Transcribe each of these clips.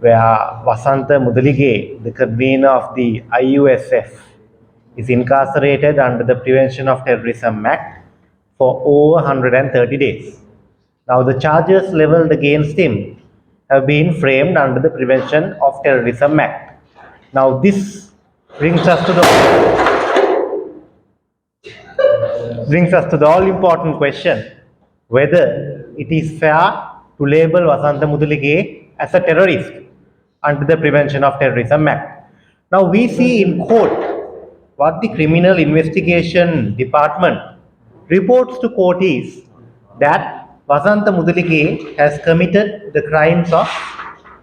where Wasantha Mudalige, the convener of the IUSF, is incarcerated under the Prevention of Terrorism Act for over 130 days. Now, the charges leveled against him have been framed under the Prevention of Terrorism Act. Now, this brings us to the all important question whether it is fair to label Vasantha Mudalige as a terrorist under the Prevention of Terrorism Act. Now we see in court what the Criminal Investigation Department reports to court is that Vasantha Mudalige has committed the crimes of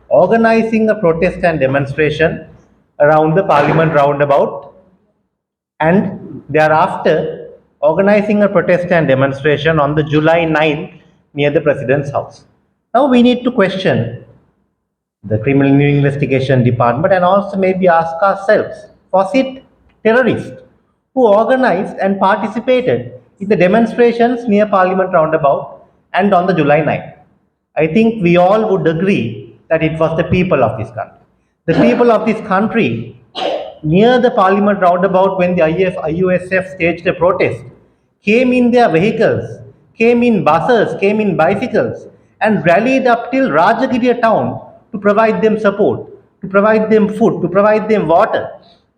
organizing a protest and demonstration around the Parliament roundabout and thereafter organizing a protest and demonstration on the July 9th near the President's house. Now we need to question the Criminal Investigation Department and also maybe ask ourselves, was it terrorists who organized and participated in the demonstrations near Parliament roundabout and on the July 9th? I think we all would agree that it was the people of this country. The people of this country near the Parliament roundabout when the IUSF staged a protest came in their vehicles, came in buses, came in bicycles and rallied up till Rajagiriya town to provide them support, to provide them food, to provide them water.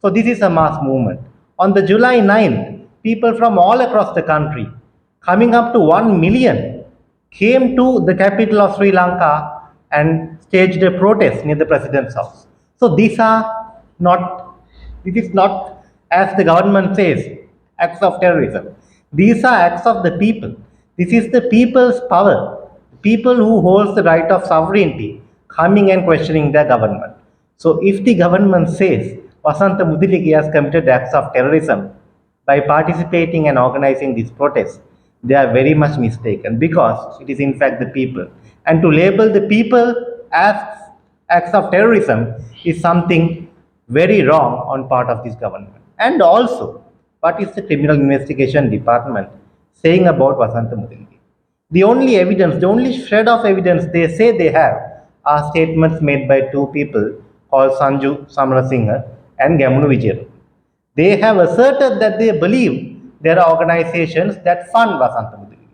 So this is a mass movement. On the July 9th, people from all across the country, coming up to 1 million, came to the capital of Sri Lanka and staged a protest near the President's house. So this is not, as the government says, acts of terrorism. These are acts of the people. This is the people's power, people who holds the right of sovereignty, coming and questioning their government. So if the government says Vasantha Mudalige has committed acts of terrorism by participating and organizing these protests, they are very much mistaken because it is in fact the people. And to label the people as acts of terrorism is something very wrong on part of this government. And also, what is the Criminal Investigation Department saying about Vasantha Mudalige? The only evidence, the only shred of evidence they say they have are statements made by two people called Sanju Samarasinghe and Gamunu Vijay. They have asserted that they believe there are organizations that fund Vasantha Mudalige.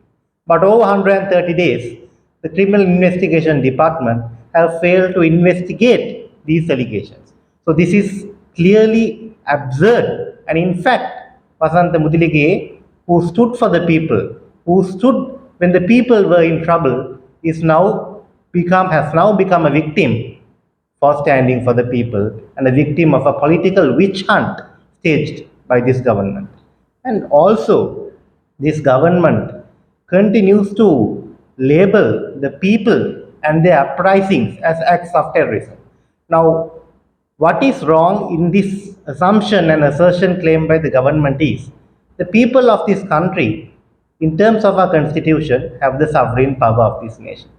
But over 130 days, the Criminal Investigation Department have failed to investigate these allegations. So this is clearly absurd. And in fact, Vasantha Mudalige, who stood for the people, who stood when the people were in trouble, has now become a victim for standing for the people and a victim of a political witch hunt staged by this government. And also, this government continues to label the people and their uprisings as acts of terrorism. Now, what is wrong in this assumption and assertion claimed by the government is the people of this country, in terms of our constitution, have the sovereign power of this nation.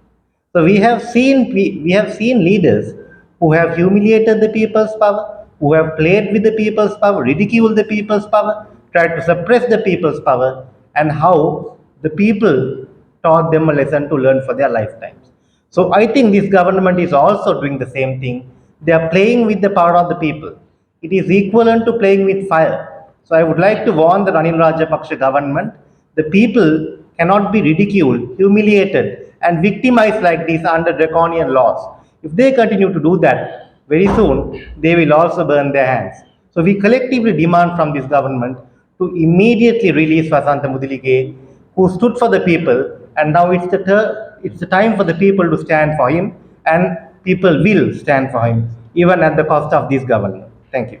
So we have seen leaders who have humiliated the people's power, who have played with the people's power, ridiculed the people's power, tried to suppress the people's power, and how the people taught them a lesson to learn for their lifetimes. So I think this government is also doing the same thing. They are playing with the power of the people. It is equivalent to playing with fire. So I would like to warn the Ranil Rajapaksa government, the people cannot be ridiculed, humiliated, and victimized like this under draconian laws. If they continue to do that, very soon they will also burn their hands. So we collectively demand from this government to immediately release Vasantha Mudalige, who stood for the people, and now it's the time for the people to stand for him, and people will stand for him, even at the cost of this government. Thank you.